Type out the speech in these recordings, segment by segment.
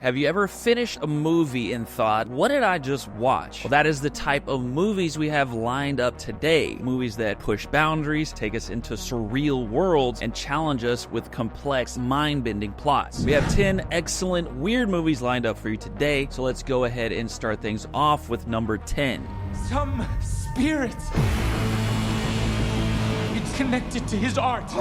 Have you ever finished a movie and thought, what did I just watch? Well, that is the type of movies we have lined up today. Movies that push boundaries, take us into surreal worlds, and challenge us with complex, mind-bending plots. We have 10 excellent, weird movies lined up for you today, so let's go ahead and start things off with number 10. Some spirit. It's connected to his art.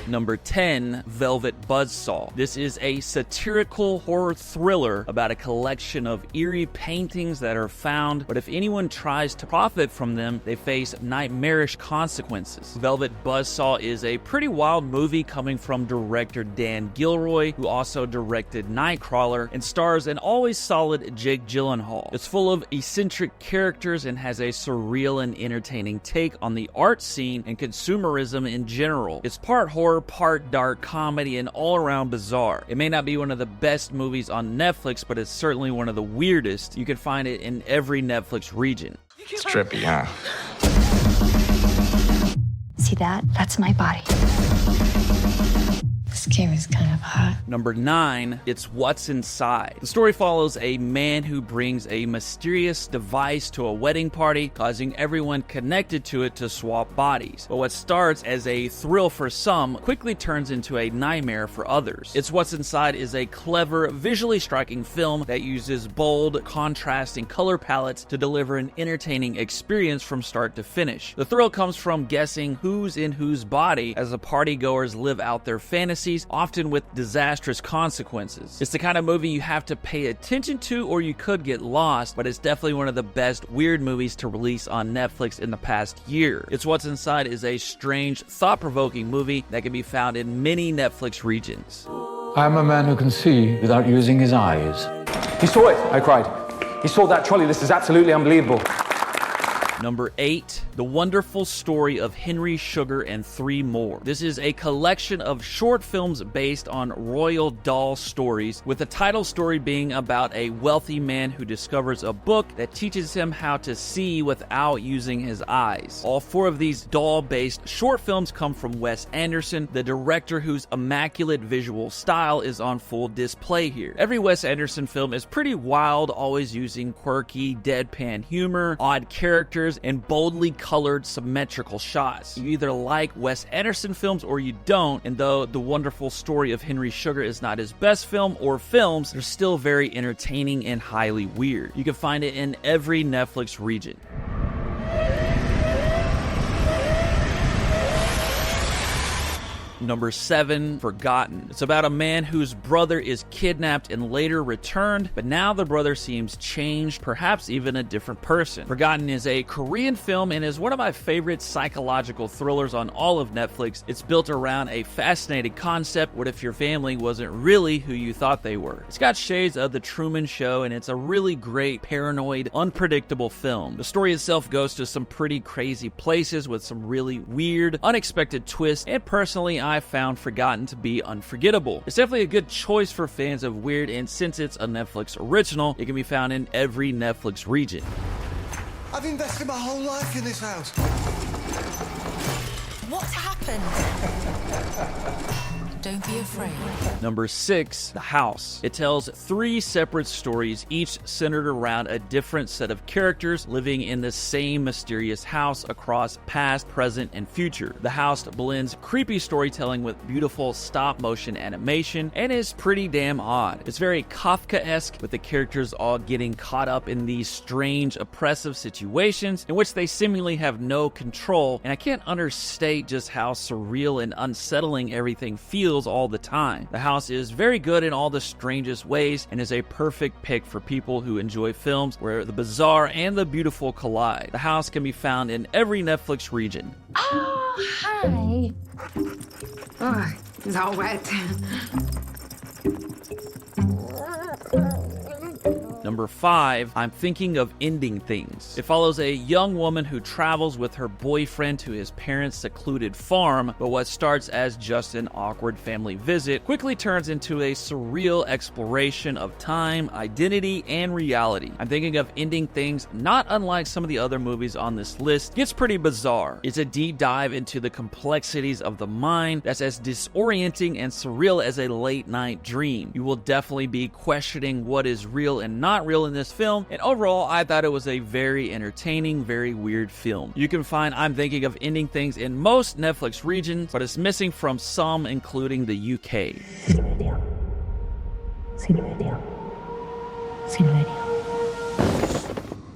Number 10, Velvet Buzzsaw. This is a satirical horror thriller about a collection of eerie paintings that are found, but if anyone tries to profit from them, they face nightmarish consequences. Velvet Buzzsaw is a pretty wild movie coming from director Dan Gilroy, who also directed Nightcrawler, and stars an always solid Jake Gyllenhaal. It's full of eccentric characters and has a surreal and entertaining take on the art scene and consumerism in general. It's part horror, part dark comedy, and all around bizarre. It may not be one of the best movies on Netflix, but it's certainly one of the weirdest. You can find it in every Netflix region. It's trippy, huh? See that? That's my body. This game is kind of hot. Number 9, it's What's Inside. The story follows a man who brings a mysterious device to a wedding party, causing everyone connected to it to swap bodies. But what starts as a thrill for some quickly turns into a nightmare for others. It's What's Inside is a clever, visually striking film that uses bold, contrasting color palettes to deliver an entertaining experience from start to finish. The thrill comes from guessing who's in whose body as the partygoers live out their fantasies, often with disastrous consequences. It's the kind of movie you have to pay attention to or you could get lost, but it's definitely one of the best weird movies to release on Netflix in the past year. It's What's Inside is a strange, thought-provoking movie that can be found in many Netflix regions. I'm a man who can see without using his eyes. He saw it, I cried. He saw that trolley. This is absolutely unbelievable. Number 8, The Wonderful Story of Henry Sugar and Three More. This is a collection of short films based on Roald Dahl stories, with the title story being about a wealthy man who discovers a book that teaches him how to see without using his eyes. All 4 of these Dahl-based short films come from Wes Anderson, the director whose immaculate visual style is on full display here. Every Wes Anderson film is pretty wild, always using quirky, deadpan humor, odd characters, and boldly colored symmetrical shots. You either like Wes Anderson films or you don't, and though The Wonderful Story of Henry Sugar is not his best film or films, they're still very entertaining and highly weird. You can find it in every Netflix region. Number 7, Forgotten. It's about a man whose brother is kidnapped and later returned, but now the brother seems changed, perhaps even a different person. Forgotten is a Korean film and is one of my favorite psychological thrillers on all of Netflix. It's built around a fascinating concept: what if your family wasn't really who you thought they were? It's got shades of The Truman Show, and it's a really great, paranoid, unpredictable film. The story itself goes to some pretty crazy places with some really weird, unexpected twists, and personally, I found Forgotten to be unforgettable. It's definitely a good choice for fans of weird, and since it's a Netflix original, it can be found in every Netflix region. I've invested my whole life in this house. What's happened? Don't be afraid. Number 6, The House. It tells 3 separate stories, each centered around a different set of characters living in the same mysterious house across past, present, and future. The House blends creepy storytelling with beautiful stop-motion animation and is pretty damn odd. It's very Kafka-esque, with the characters all getting caught up in these strange, oppressive situations in which they seemingly have no control, and I can't understate just how surreal and unsettling everything feels all the time. The House is very good in all the strangest ways and is a perfect pick for people who enjoy films where the bizarre and the beautiful collide. The House can be found in every Netflix region. Oh, hi. Oh, it's all wet. Number 5, I'm Thinking of Ending Things. It follows a young woman who travels with her boyfriend to his parents' secluded farm, but what starts as just an awkward family visit quickly turns into a surreal exploration of time, identity, and reality. I'm Thinking of Ending Things, not unlike some of the other movies on this list, gets pretty bizarre. It's a deep dive into the complexities of the mind that's as disorienting and surreal as a late-night dream. You will definitely be questioning what is real and not real in this film, and overall, I thought it was a very entertaining, very weird film. You can find I'm Thinking of Ending Things in most Netflix regions, but it's missing from some, including the UK.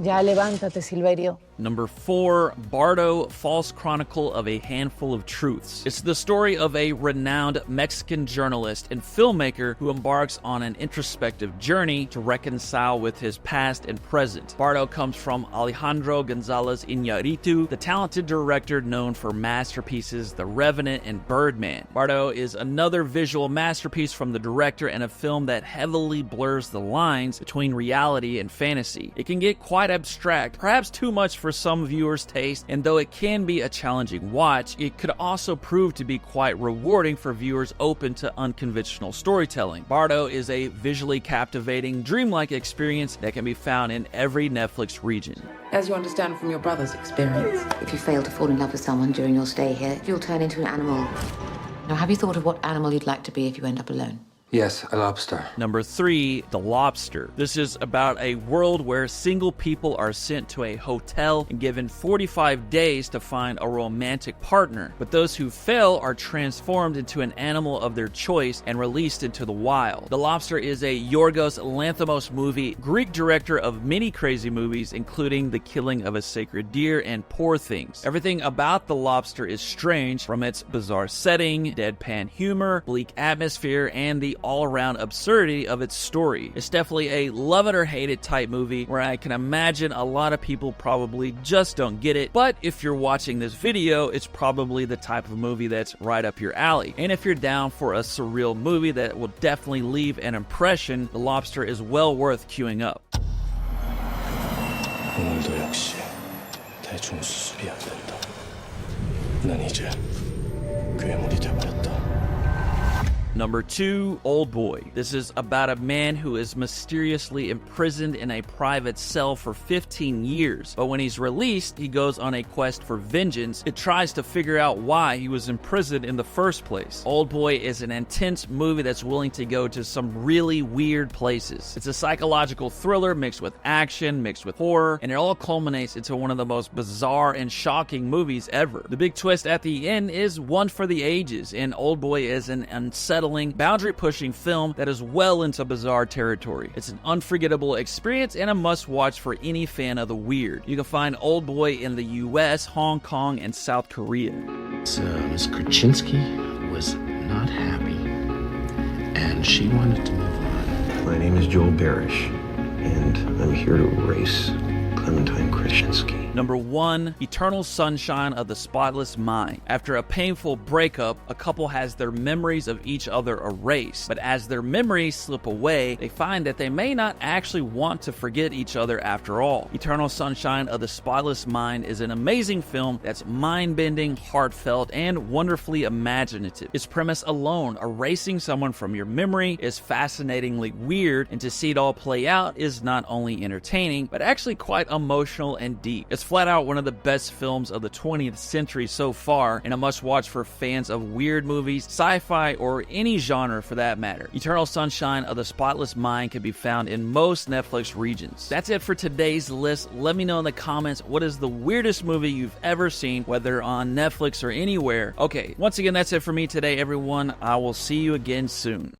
Ya levántate, Silverio. Number 4, Bardo, False Chronicle of a Handful of Truths. It's the story of a renowned Mexican journalist and filmmaker who embarks on an introspective journey to reconcile with his past and present. Bardo comes from Alejandro Gonzalez Iñárritu, the talented director known for masterpieces The Revenant and Birdman. Bardo is another visual masterpiece from the director and a film that heavily blurs the lines between reality and fantasy. It can get quite abstract, perhaps too much for some viewers' taste, and though it can be a challenging watch, it could also prove to be quite rewarding for viewers open to unconventional storytelling. Bardo is a visually captivating, dreamlike experience that can be found in every Netflix region. As you understand from your brother's experience. If you fail to fall in love with someone during your stay here, you'll turn into an animal. Now, have you thought of what animal you'd like to be if you end up alone? Yes, a lobster. Number 3, The Lobster. This is about a world where single people are sent to a hotel and given 45 days to find a romantic partner, but those who fail are transformed into an animal of their choice and released into the wild. The Lobster is a Yorgos Lanthimos movie, Greek director of many crazy movies, including The Killing of a Sacred Deer and Poor Things. Everything about The Lobster is strange, from its bizarre setting, deadpan humor, bleak atmosphere, and the all-around absurdity of its story. It's definitely a love it or hate it type movie where I can imagine a lot of people probably just don't get it, but if you're watching this video, it's probably the type of movie that's right up your alley. And if you're down for a surreal movie that will definitely leave an impression, The Lobster is well worth queuing up. 오늘도 역시 대충 수습이 안 된다. 난 이제 괴물이 돼버렸다. Number 2, Oldboy. This is about a man who is mysteriously imprisoned in a private cell for 15 years, but when he's released, he goes on a quest for vengeance. It tries to figure out why he was imprisoned in the first place. Oldboy is an intense movie that's willing to go to some really weird places. It's a psychological thriller mixed with action, mixed with horror, and it all culminates into one of the most bizarre and shocking movies ever. The big twist at the end is one for the ages, and Oldboy is an unsettling, boundary-pushing film that is well into bizarre territory. It's an unforgettable experience and a must-watch for any fan of the weird. You can find Oldboy in the US, Hong Kong, and South Korea. So Miss Krasinski was not happy, and she wanted to move on. My name is Joel Barish, and I'm here to erase Clementine Krasinski. Number 1, Eternal Sunshine of the Spotless Mind. After a painful breakup, a couple has their memories of each other erased, but as their memories slip away, they find that they may not actually want to forget each other after all. Eternal Sunshine of the Spotless Mind is an amazing film that's mind-bending, heartfelt, and wonderfully imaginative. Its premise alone, erasing someone from your memory, is fascinatingly weird, and to see it all play out is not only entertaining, but actually quite emotional and deep. It's flat out one of the best films of the 20th century so far, and a must-watch for fans of weird movies, sci-fi, or any genre for that matter. Eternal Sunshine of the Spotless Mind can be found in most Netflix regions. That's it for today's list. Let me know in the comments what is the weirdest movie you've ever seen, whether on Netflix or anywhere. Okay, once again, that's it for me today, everyone. I will see you again soon.